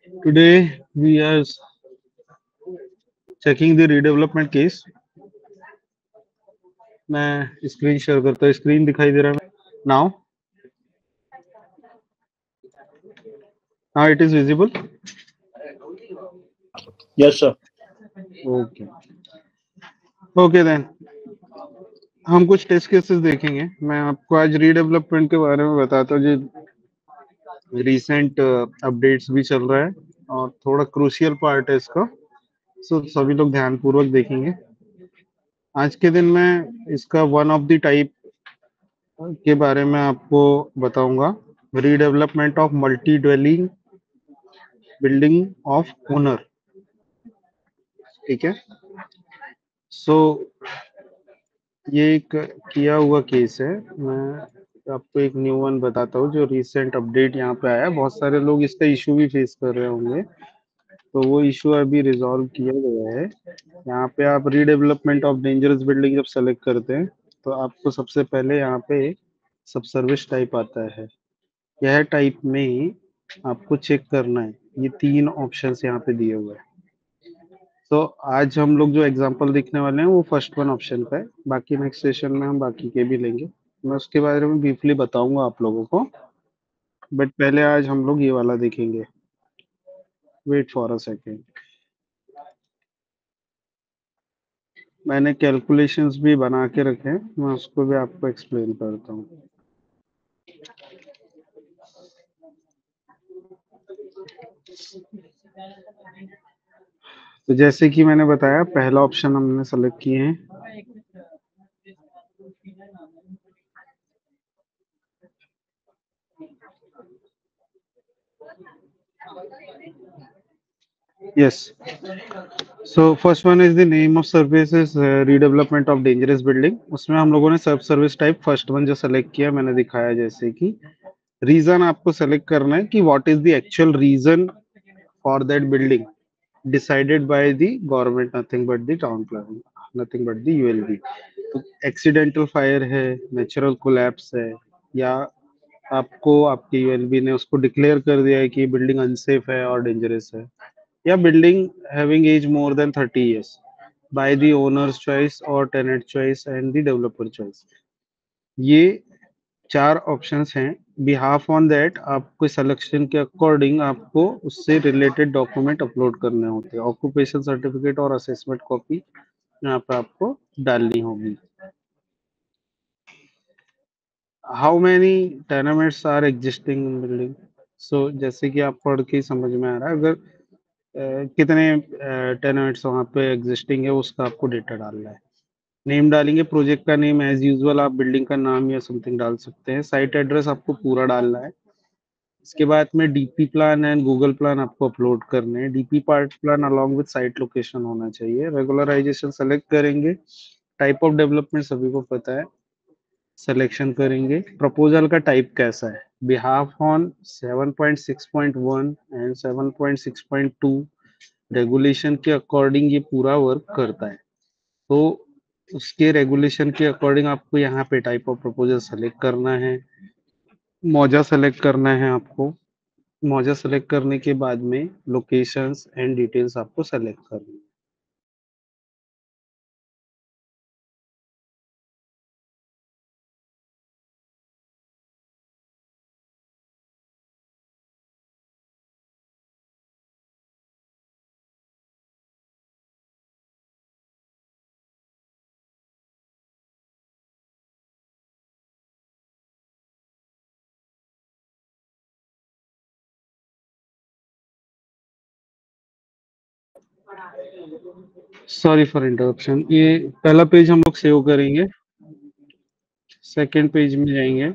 Today we are checking the redevelopment case. मैं screen share करता हूँ, स्क्रीन दिखाई दे रहा है now? Now it is visible? Yes, sir. Okay. Okay then. हम कुछ टेस्ट केसेस देखेंगे। मैं आपको आज रीडेवलपमेंट के बारे में बताता हूँ जो रिसेंट अपडेट्स भी चल रहा है और थोड़ा क्रूशियल पार्ट है इसका, सो सभी लोग ध्यानपूर्वक देखेंगे। आज के दिन मैं इसका वन ऑफ द टाइप के बारे में आपको बताऊंगा, redevelopment of multi dwelling building of owner. ठीक है, सो ये एक किया हुआ केस है। मैं आपको एक न्यू वन बताता हूँ जो रिसेंट अपडेट यहाँ पे आया है। बहुत सारे लोग इसका इशू भी फेस कर रहे होंगे, तो वो इशू अभी रिजॉल्व किया गया है। यहाँ पे आप रीडेवलपमेंट ऑफ डेंजरस बिल्डिंग जब सेलेक्ट करते हैं तो आपको सबसे पहले यहाँ पे सब सर्विस टाइप आता है। यह टाइप में आपको चेक करना है, ये 3 ऑप्शंस यहाँ पे दिए हुए हैं। तो आज हम लोग जो एग्जांपल देखने वाले हैं वो फर्स्ट वन ऑप्शन का है, बाकी नेक्स्ट सेशन में हम बाकी के भी लेंगे। मैं उसके बारे में ब्रीफली बताऊंगा आप लोगों को, बट पहले आज हम लोग ये वाला देखेंगे। वेट फॉर अ सेकेंड, मैंने कैलकुलेशंस भी बना के रखे हैं, मैं उसको भी आपको एक्सप्लेन करता हूँ। तो जैसे कि मैंने बताया, पहला ऑप्शन हमने सेलेक्ट किए हैं। Yes, so first one is the name of service is redevelopment of dangerous building. उसमें हम लोगों ने सब सर्विस टाइप फर्स्ट वन जो सेलेक्ट किया मैंने दिखाया, जैसे कि रीजन आपको सेलेक्ट करना है कि what is the actual reason for that building decided by the government, nothing but the town planning, nothing but the ULB. तो एक्सीडेंटल फायर है, नेचुरल कोलैप्स है, या आपको आपके यूएलबी ने उसको डिक्लेयर कर दिया है कि बिल्डिंग अनसेफ है और डेंजरस है, या building having as more than 30 years by the owners choice और tenant choice and the developer choice. ये 4 ऑप्शंस हैं। बिहाफ ऑन दैट आपको सिलेक्शन के अकॉर्डिंग आपको उससे रिलेटेड डॉक्यूमेंट अपलोड करने होते हैं। ऑक्यूपेशन सर्टिफिकेट और असेसमेंट कॉपी यहाँ पे आपको डालनी होगी। How many tenements are existing in building. So जैसे कि आप पढ़ के समझ में आ रहा है, अगर कितने टेनेंट्स वहाँ पे एग्जिस्टिंग है उसका आपको डेटा डालना है। नेम डालेंगे, प्रोजेक्ट का नेम एज यूजुअल आप बिल्डिंग का नाम या समथिंग डाल सकते हैं। साइट एड्रेस आपको पूरा डालना है। इसके बाद में DP plan and Google plan आपको अपलोड करने हैं। DP part plan along with site location होना चाहिए। रेगुलराइजेशन सेलेक्ट करेंगे। टाइप ऑफ डेवलपमेंट सभी को पता है, सिलेक्शन करेंगे। प्रपोजल का टाइप कैसा है, बिहाफ ऑन 7.6.1 एंड 7.6.2 रेगुलेशन के अकॉर्डिंग ये पूरा वर्क करता है। तो उसके रेगुलेशन के अकॉर्डिंग आपको यहाँ पे टाइप ऑफ प्रपोजल सेलेक्ट करना है। मौजा सेलेक्ट करना है आपको। मौजा सेलेक्ट करने के बाद में लोकेशंस एंड डिटेल्स आपको सेलेक्ट करनी है। Sorry for interruption. ये पहला पेज हम लोग सेव करेंगे, सेकंड पेज में जाएंगे।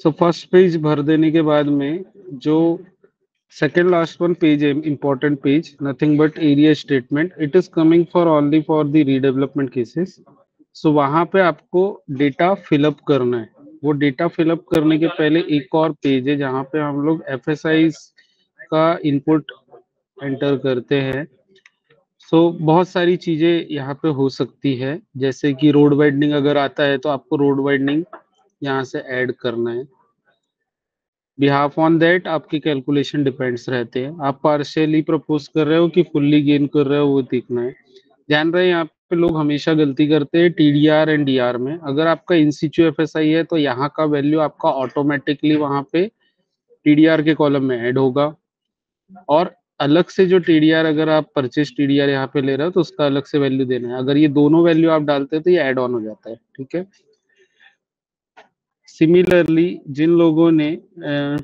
सो फर्स्ट पेज भर देने के बाद में जो सेकेंड लास्ट वन पेज है, important page, nothing but area statement, it is coming for only for the redevelopment cases. So वहां पे आपको डेटा फिलअप करना है। वो डेटा फिलअप करने के पहले एक और पेज है जहाँ पे हम लोग एफएसआई का इनपुट एंटर करते हैं। सो बहुत सारी चीजें यहाँ पे हो सकती है, जैसे कि रोड वाइडनिंग अगर आता है तो आपको रोड वाइडनिंग यहाँ से ऐड करना है। बिहाफ ऑन दैट आपके कैलकुलेशन डिपेंड्स रहते हैं, आप पार्शियली प्रपोज कर रहे हो कि फुल्ली गेन कर रहे हो वो देखना है। ध्यान रहे यहाँ पे लोग हमेशा गलती करते हैं टीडीआर एंड डीआर में। अगर आपका इन सिचु एफएसआई है तो यहाँ का वैल्यू आपका ऑटोमेटिकली वहां पे टीडीआर के कॉलम में ऐड होगा, और अलग से जो टीडीआर अगर आप परचेज टीडीआर यहाँ पे ले रहे हो तो उसका अलग से वैल्यू देना है। अगर ये दोनों वैल्यू आप डालते हैं तो ये ऐड ऑन हो जाता है, ठीक है। सिमिलरली जिन लोगों ने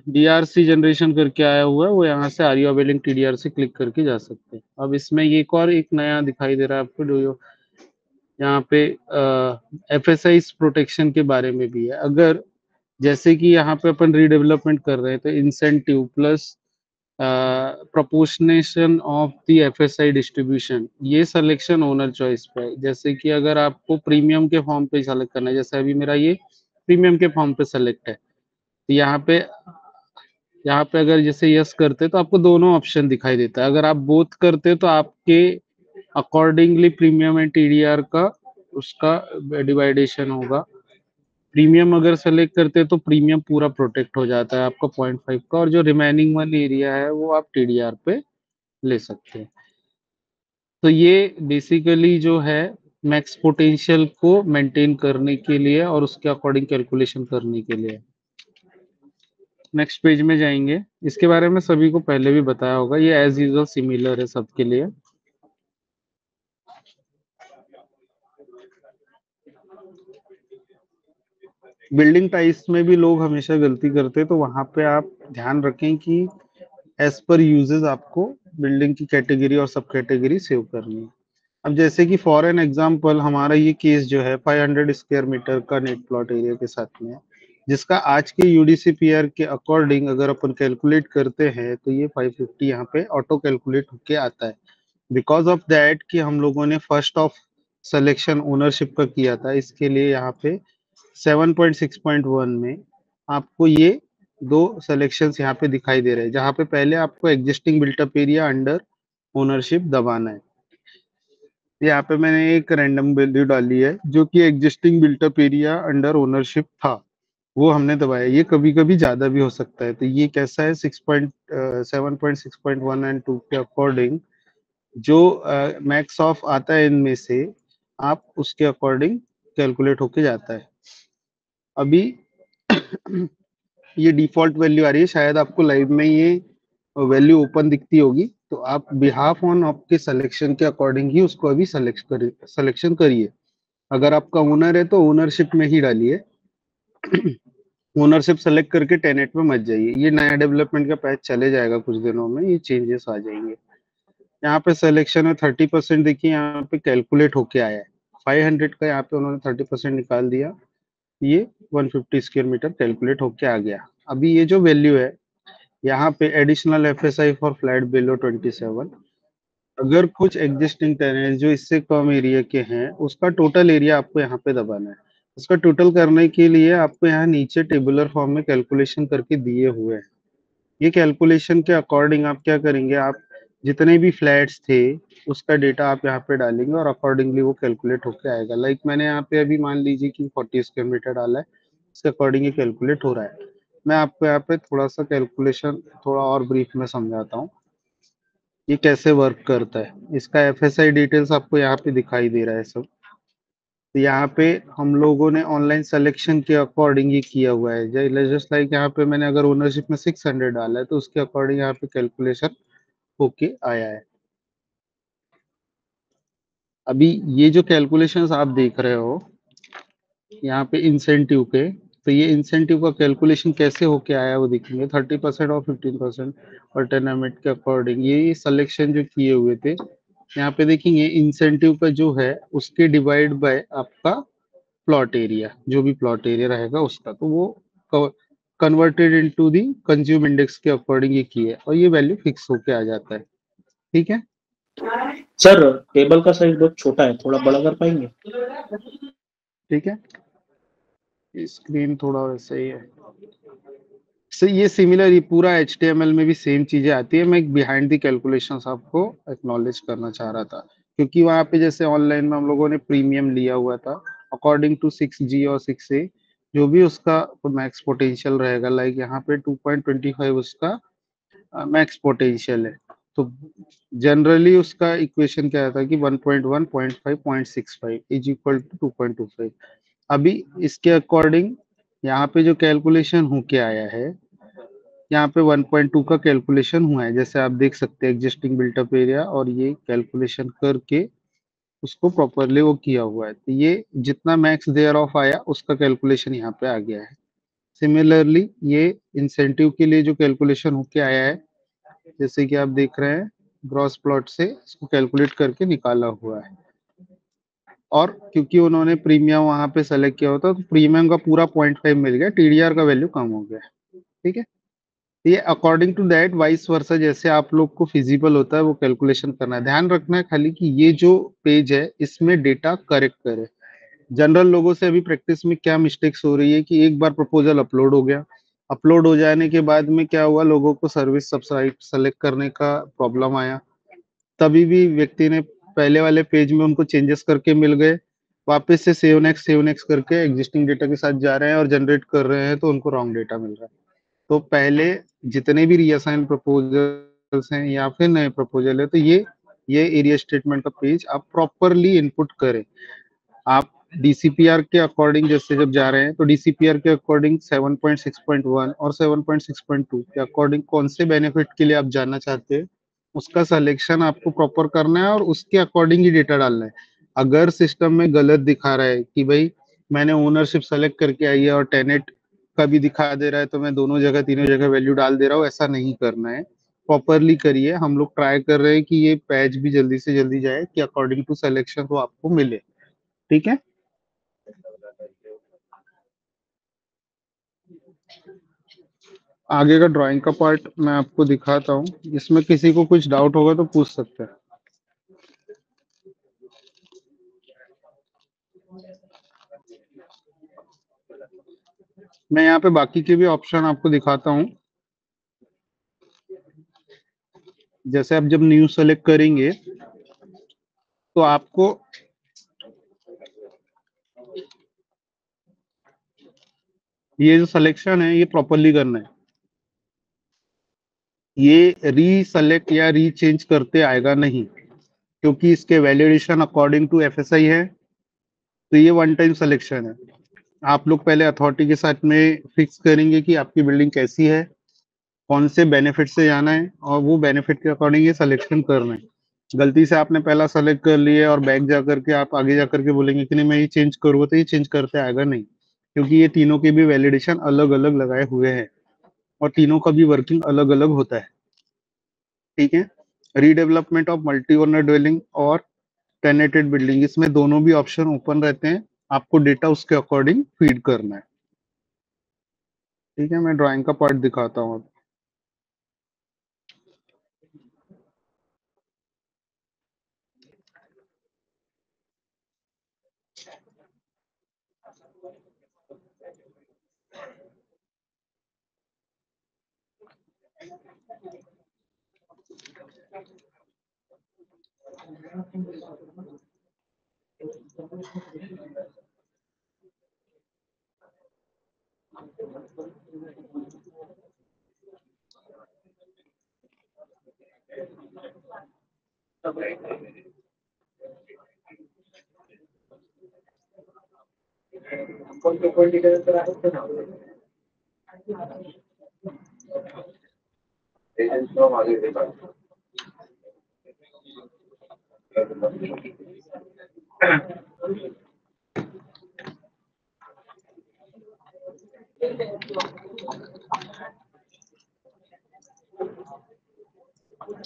डीआरसी जनरेशन करके आया हुआ है वो यहाँ से आर यू अवेलिंग टीडीआर से क्लिक करके जा सकते हैं। अब इसमें एक और एक नया दिखाई दे रहा है आपको, डू यहाँ पे एफएसआई प्रोटेक्शन के बारे में भी है। अगर जैसे कि यहाँ पे अपन रीडेवलपमेंट कर रहे हैं तो incentive plus proportionation of the FSI distribution, ये सिलेक्शन ओनर चॉइस पे है। जैसे कि अगर आपको प्रीमियम के फॉर्म पे सेलेक्ट करना है, जैसे अभी मेरा ये प्रीमियम के फॉर्म पे सेलेक्ट है, तो यहाँ पे अगर जैसे यस करते तो आपको दोनों ऑप्शन दिखाई देता है। अगर आप बोथ करते तो आपके अकॉर्डिंगली प्रीमियम एंड टीडीआर का उसका डिवाइडेशन होगा। प्रीमियम अगर सेलेक्ट करते हैं तो प्रीमियम पूरा प्रोटेक्ट हो जाता है आपका 0.5 का, और जो रिमेनिंग वन एरिया है वो आप टीडीआर पे ले सकते हैं। तो ये बेसिकली जो है मैक्स पोटेंशियल को मेंटेन करने के लिए और उसके अकॉर्डिंग कैलकुलेशन करने के लिए। नेक्स्ट पेज में जाएंगे, इसके बारे में सभी को पहले भी बताया होगा, ये एज यूजुअल सिमिलर है सबके लिए। बिल्डिंग टाइप्स में भी लोग हमेशा गलती करते हैं, तो वहां पे आप ध्यान रखें कि एज पर यूजेस आपको बिल्डिंग की कैटेगरी और सब कैटेगरी सेव करनी है। अब जैसे कि फॉर एन एग्जांपल हमारा ये केस जो है 500 स्क्वायर मीटर का नेट प्लॉट एरिया के साथ में है, जिसका आज के यूडीसीपीआर के अकॉर्डिंग अगर अपन कैलकुलेट करते हैं तो ये 550 यहाँ पे ऑटो कैलकुलेट होके आता है। बिकॉज ऑफ दैट कि हम लोगों ने फर्स्ट ऑफ सिलेक्शन ओनरशिप का किया था, इसके लिए यहाँ पे 7.6.1 में आपको ये दो सिलेक्शंस यहाँ पे दिखाई दे रहे हैं, जहाँ पे पहले आपको existing built up area under ownership दबाना है। यहाँ पे मैंने एक रैंडम वैल्यू डाली है जो कि existing built up area under ownership था, वो हमने दबाया। ये कभी कभी ज्यादा भी हो सकता है, तो ये कैसा है 7.6.1 एंड 2 के अकॉर्डिंग जो मैक्स ऑफ आता है इनमें से आप उसके अकॉर्डिंग कैलकुलेट होके जाता है। अभी ये डिफॉल्ट वैल्यू आ रही है, शायद आपको लाइव में ये वैल्यू ओपन दिखती होगी, तो आप बिहाफ ऑन आपके सिलेक्शन के अकॉर्डिंग ही उसको अभी सिलेक्शन करिए। अगर आपका ओनर है तो ओनरशिप में ही डालिए, ओनरशिप सेलेक्ट करके टेनेट में मत जाइए। ये नया डेवलपमेंट का पैच चले जाएगा कुछ दिनों में, ये चेंजेस आ जाएंगे। यहाँ पे सिलेक्शन में 30% देखिए यहाँ पे कैलकुलेट होके आया है, 500 का यहाँ पे उन्होंने 30% निकाल दिया, ये 150 स्क्वायर मीटर कैलकुलेट होके आ गया। अभी ये जो वैल्यू है यहाँ पे additional FSI for flat below 27, अगर कुछ एग्जिस्टिंग टेनेंट जो इससे कम एरिया के हैं उसका टोटल एरिया आपको यहाँ पे दबाना है। उसका टोटल करने के लिए आपको यहाँ नीचे टेबुलर फॉर्म में कैलकुलेशन करके दिए हुए हैं। ये कैलकुलेशन के अकॉर्डिंग आप क्या करेंगे, आप जितने भी फ्लैट्स थे उसका डेटा आप यहाँ पे डालेंगे और अकॉर्डिंगली वो कैलकुलेट होके आएगा। लाइक मैंने यहाँ पे अभी मान लीजिए कि 40 स्क्वायर मीटर डाला है, इसके अकॉर्डिंग ये कैलकुलेट हो रहा है। मैं आपको यहाँ पे थोड़ा सा कैलकुलेशन थोड़ा और ब्रीफ में समझाता हूँ ये कैसे वर्क करता है। इसका एफएसआई डिटेल्स आपको यहाँ पे दिखाई दे रहा है सब। तो यहाँ पे हम लोगों ने ऑनलाइन सिलेक्शन के अकॉर्डिंग ये किया हुआ है। जस्ट लाइक यहाँ पे मैंने अगर ओनरशिप में 600 डाला है तो उसके अकॉर्डिंग यहाँ पे कैलकुलेशन होके आया है। अभी ये जो कैलकुलेशंस आप देख रहे हो यहाँ पे इंसेंटिव के, तो ये इंसेंटिव का कैलकुलेशन कैसे होके आया वो देखेंगे, 30% और 15% और टेनामेंट के अकॉर्डिंग ये सिलेक्शन जो किए हुए थे यहाँ पे देखेंगे इंसेंटिव का जो है उसके डिवाइड बाय आपका प्लॉट एरिया, जो भी प्लॉट एरिया रहेगा उसका, तो वो converted into the consume index के अकॉर्डिंग ये किया है और ये वैल्यू फिक्स होके आ जाता है। ठीक है सर, टेबल का साइज बहुत छोटा है, थोड़ा बड़ा कर पाएंगे? ठीक है, स्क्रीन थोड़ा वैसे ही है। सो ये सिमिलर, ये पूरा HTML में भी सेम चीजें आती है। मैं एक बिहाइंड द कैलकुलेशंस आपको एक्नॉलेज करना चाह रहा था, क्योंकि वहां पे जैसे ऑनलाइन में हम लोगों ने प्रीमियम लिया हुआ था अकॉर्डिंग टू 6G और 6A, जो भी उसका मैक्स पोटेंशियल रहेगा, लाइक यहाँ पे 2.25 उसका मैक्स पोटेंशियल है। तो जनरली उसका इक्वेशन क्या था कि 1.1 0.5 0.65 इज इक्वल टू 2.25। अभी इसके अकॉर्डिंग यहाँ पे जो कैलकुलेशन हो के आया है, यहाँ पे 1.2 का कैलकुलेशन हुआ है, जैसे आप देख सकते हैं एग्जिस्टिंग बिल्टअप एरिया, और ये कैलकुलेशन करके उसको प्रॉपरली वो किया हुआ है। तो ये जितना मैक्स देयर ऑफ आया उसका कैलकुलेशन यहाँ पे आ गया है। सिमिलरली ये इंसेंटिव के लिए जो कैलकुलेशन होके आया है, जैसे कि आप देख रहे हैं, ग्रॉस प्लॉट से इसको कैलकुलेट करके निकाला हुआ है। और क्योंकि उन्होंने प्रीमियम वहां पे सेलेक्ट किया होता, तो प्रीमियम का पूरा 0.5 मिल गया, TDR का वैल्यू कम हो गया। ठीक है, ये according to that vice versa, जैसे आप लोग को फिजिबल होता है वो कैलकुलेशन करना है। ध्यान रखना है खाली कि ये जो पेज है इसमें डेटा करेक्ट करे। जनरल लोगों से अभी प्रैक्टिस में क्या मिस्टेक्स हो रही है कि एक बार प्रपोजल अपलोड हो गया, अपलोड हो जाने के बाद में क्या हुआ, लोगों को सर्विस सब्सक्राइब सेलेक्ट करने का प्रॉब्लम आया। तभी भी व्यक्ति ने पहले वाले पेज में उनको चेंजेस करके मिल गए, वापस से सेव नेक्स्ट करके एग्जिस्टिंग डेटा के साथ जा रहे हैं और जनरेट कर रहे हैं, तो उनको रॉन्ग डेटा मिल रहा है। तो पहले जितने भी रीअसाइन प्रपोजल्स हैं या फिर नए प्रपोजल है, तो ये एरिया स्टेटमेंट का पेज आप प्रॉपरली इनपुट करें। आप डीसीपीआर के अकॉर्डिंग जैसे जब जा रहे हैं, तो डीसीपीआर के अकॉर्डिंग 7.6.1 और 7.6.2 के अकॉर्डिंग कौन से बेनिफिट के लिए आप जानना चाहते हैं, उसका सिलेक्शन आपको प्रॉपर करना है और उसके अकॉर्डिंग ही डेटा डालना है। अगर सिस्टम में गलत दिखा रहा है कि भाई मैंने ओनरशिप सेलेक्ट करके आई है और टेनेट का भी दिखा दे रहा है, तो मैं दोनों जगह तीनों जगह वैल्यू डाल दे रहा हूँ, ऐसा नहीं करना है। प्रॉपरली करिए। हम लोग ट्राई कर रहे हैं कि ये पैच भी जल्दी से जल्दी जाए कि अकॉर्डिंग टू सिलेक्शन तो आपको मिले। ठीक है, आगे का ड्राइंग का पार्ट मैं आपको दिखाता हूँ। इसमें किसी को कुछ डाउट होगा तो पूछ सकते हैं। मैं यहाँ पे बाकी के भी ऑप्शन आपको दिखाता हूँ। जैसे आप जब न्यू सेलेक्ट करेंगे तो आपको ये जो सिलेक्शन है ये प्रॉपरली करना है। ये रीसेलेक्ट या रीचेंज करते आएगा नहीं, क्योंकि इसके वैलिडेशन अकॉर्डिंग टू FSI है। तो ये वन टाइम सिलेक्शन है। आप लोग पहले अथॉरिटी के साथ में फिक्स करेंगे कि आपकी बिल्डिंग कैसी है, कौन से बेनिफिट से जाना है, और वो बेनिफिट के अकॉर्डिंग ये सिलेक्शन करना है। गलती से आपने पहला सेलेक्ट कर लिया और बैक जा करके आप आगे जा करके बोलेंगे कि नहीं मैं ये चेंज करूँगा, तो ये चेंज करते आएगा नहीं, क्योंकि ये तीनों के भी वैलिडेशन अलग अलग लगाए हुए हैं और तीनों का भी वर्किंग अलग अलग होता है। ठीक है, redevelopment of multi owner dwelling और टेनेटेड बिल्डिंग, इसमें दोनों भी ऑप्शन ओपन रहते हैं। आपको डेटा उसके अकॉर्डिंग फीड करना है। ठीक है, मैं ड्राइंग का पार्ट दिखाता हूँ।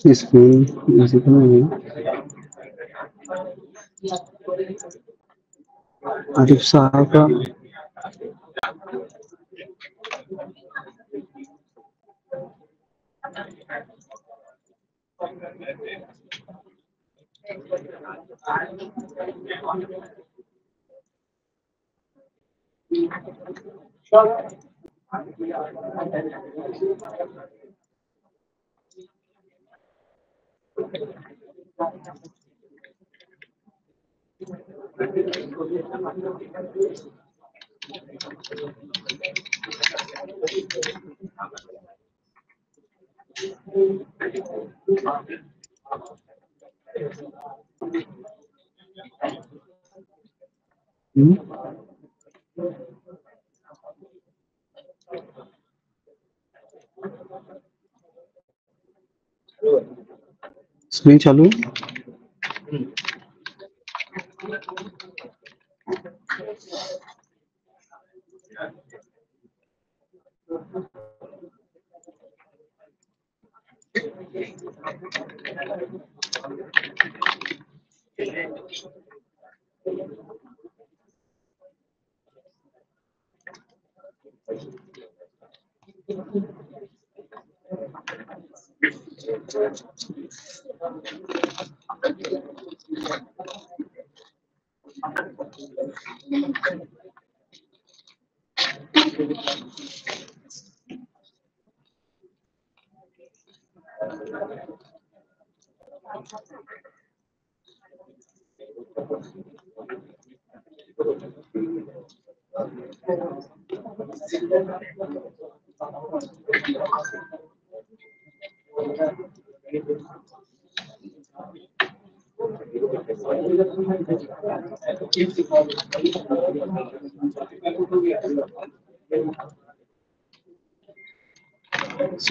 इसमें आरिफ साहब का स्क्रीन चालू है?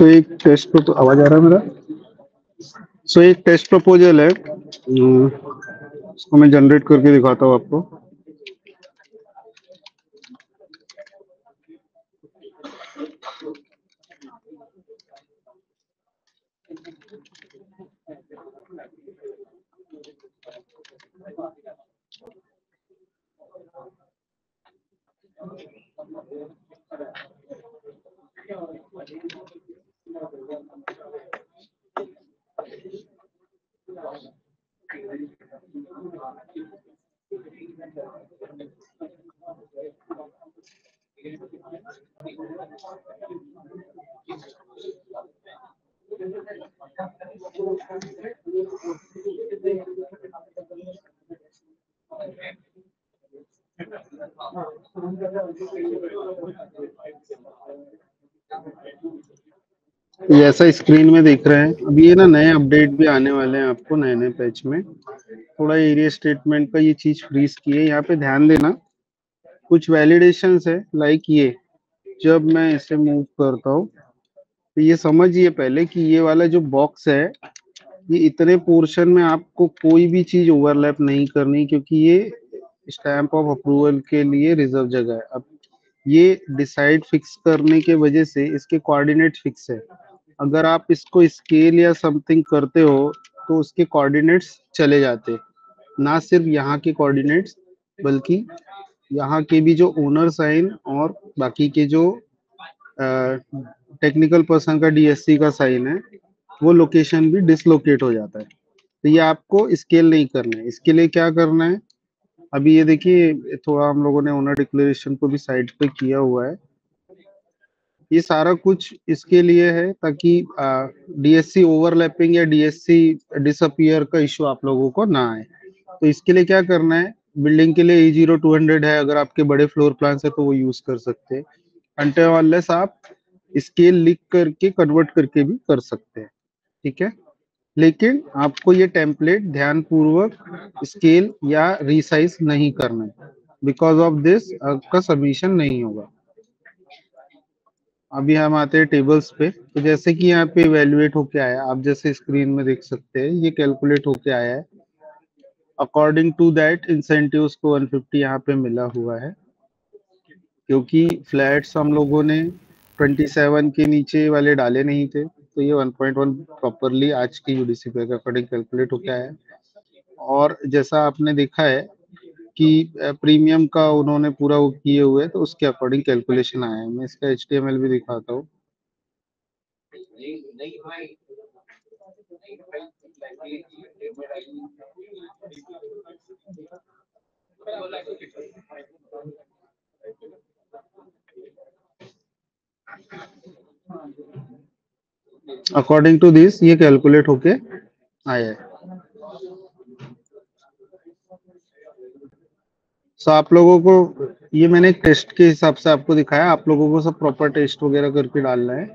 एक टेस्ट आवाज आ रहा है मेरा? एक टेस्ट प्रपोजल है, उसको मैं जनरेट करके दिखाता हूँ आपको। ये ऐसा स्क्रीन में दिख रहे हैं। अभी ये ना नए अपडेट भी आने वाले हैं आपको नए नए पैच में। थोड़ा एरिया स्टेटमेंट का ये चीज फ्रीज की है, यहाँ पे ध्यान देना। कुछ वैलिडेशंस है, लाइक ये जब मैं इसे मूव करता हूँ तो ये समझिए पहले कि ये वाला जो बॉक्स है, ये इतने पोर्शन में आपको कोई भी चीज ओवरलैप नहीं करनी, क्योंकि ये स्टैंप ऑफ अप्रूवल के लिए रिजर्व जगह है। अब ये डिसाइड फिक्स करने के वजह से इसके कोऑर्डिनेट फिक्स है। अगर आप इसको स्केल या समथिंग करते हो तो उसके कोऑर्डिनेट्स चले जाते, ना सिर्फ यहाँ के कोऑर्डिनेट्स बल्कि यहाँ के भी जो ओनर साइन और बाकी के जो टेक्निकल पर्सन का डीएससी का साइन है, वो लोकेशन भी डिसलोकेट हो जाता है। तो ये आपको स्केल नहीं करना है। इसके लिए क्या करना है, अभी ये देखिए थोड़ा हम लोगों ने ओनर डिक्लेरेशन को भी साइड पे किया हुआ है। ये सारा कुछ इसके लिए है ताकि डीएससी ओवरलैपिंग या डीएससी डिसअपियर का इश्यू आप लोगों को ना आए। तो इसके लिए क्या करना है, बिल्डिंग के लिए E0200 है, अगर आपके बड़े फ्लोर प्लान है तो वो यूज कर सकते हैं। अनटिल अनलेस आप स्केल लिख करके कन्वर्ट करके भी कर सकते हैं, ठीक है। लेकिन आपको ये टेम्पलेट ध्यान पूर्वक स्केल या रिसाइज नहीं करना है, बिकॉज ऑफ दिस आपका सबमिशन नहीं होगा। अभी हम आते हैं टेबल्स पे। तो जैसे कि यहाँ पे इवेल्युएट होके आया, आप जैसे स्क्रीन में देख सकते हैं ये कैलकुलेट होके आया है। अकॉर्डिंग टू दैट इंसेंटिव्स को 150 यहाँ पे मिला हुआ है, क्योंकि फ्लैट्स हम लोगों ने 27 के नीचे वाले डाले नहीं थे, तो ये 1.1 प्रॉपरली आज की यूडीसी पे के अकॉर्डिंग कैलकुलेट होके आया है। और जैसा आपने देखा है कि प्रीमियम का उन्होंने पूरा वो किए हुए, तो उसके अकॉर्डिंग कैलकुलेशन आया है। मैं इसका HTML भी दिखाता हूँ। अकॉर्डिंग टू दिस ये कैलकुलेट होके आया है। सो आप लोगों को ये मैंने एक टेस्ट के हिसाब से आपको दिखाया, आप लोगों को सब प्रॉपर टेस्ट वगैरह करके डालना है,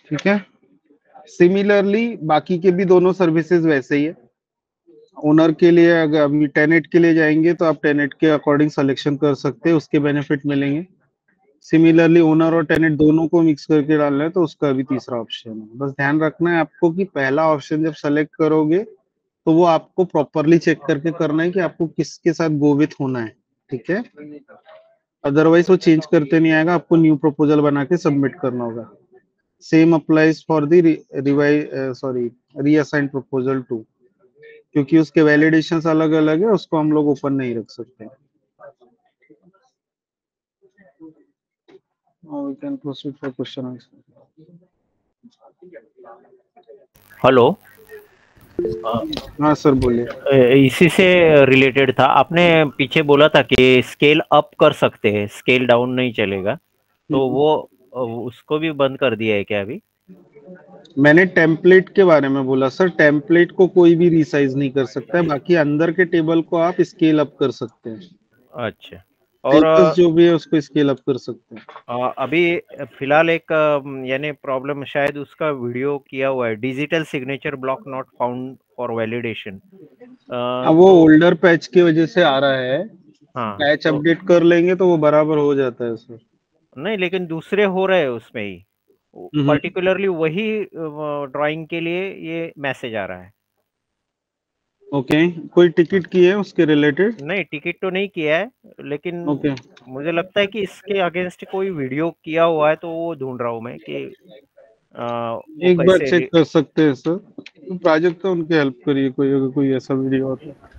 ठीक है। सिमिलरली बाकी के भी दोनों सर्विसेज वैसे ही है। ओनर के लिए अगर अभी टेनेट के लिए जाएंगे तो आप टेनेट के अकॉर्डिंग सिलेक्शन कर सकते हैं, उसके बेनिफिट मिलेंगे। सिमिलरली ओनर और टेनेट दोनों को मिक्स करके डालना है तो उसका भी तीसरा ऑप्शन है। बस ध्यान रखना है आपको कि पहला ऑप्शन जब सेलेक्ट करोगे तो वो आपको प्रॉपरली चेक करके करना है कि आपको किसके साथ गो विथ होना है, ठीक है। अदरवाइज वो चेंज करते नहीं आएगा, आपको न्यू प्रपोजल बना के सबमिट करना होगा। Same applies for the reassign proposal too, क्योंकि उसके वैलिडेशंस अलग अलग है, उसको हम लोग ओपन नहीं रख सकते। We can proceed for question answer. Hello, हाँ सर बोलिए। इसी से रिलेटेड था। आपने पीछे बोला था कि स्केल अप कर सकते हैं, स्केल डाउन नहीं चलेगा, तो वो उसको भी बंद कर दिया है क्या अभी? मैंने टेम्पलेट के बारे में बोला सर, टेम्पलेट को कोई भी रिसाइज नहीं कर सकता है, बाकी अंदर के टेबल को आप स्केल अप कर सकते हैं। अच्छा, और जो भी है उसको स्केल अप कर सकते हैं। अभी फिलहाल एक यानी प्रॉब्लम शायद उसका वीडियो किया हुआ है, digital signature block not found for validation. वो ओल्डर पैच की वजह से आ रहा है। हाँ, पैच तो अपडेट कर लेंगे तो वो बराबर हो जाता है सर। नहीं, लेकिन दूसरे हो रहे हैं उसमें ही, पर्टिकुलरली वही ड्राइंग के लिए ये मैसेज आ रहा है। ओके, कोई टिकट की है उसके रिलेटेड? नहीं, टिकट तो नहीं किया है, लेकिन ओके, मुझे लगता है कि इसके अगेंस्ट कोई वीडियो किया हुआ है, तो वो ढूंढ रहा हूँ मैं कि वो एक बार कैसे चेक कर सकते हैं सर। प्राजक्ता उनकी हेल्प करिए, कोई अगर कोई ऐसा वीडियो होता है।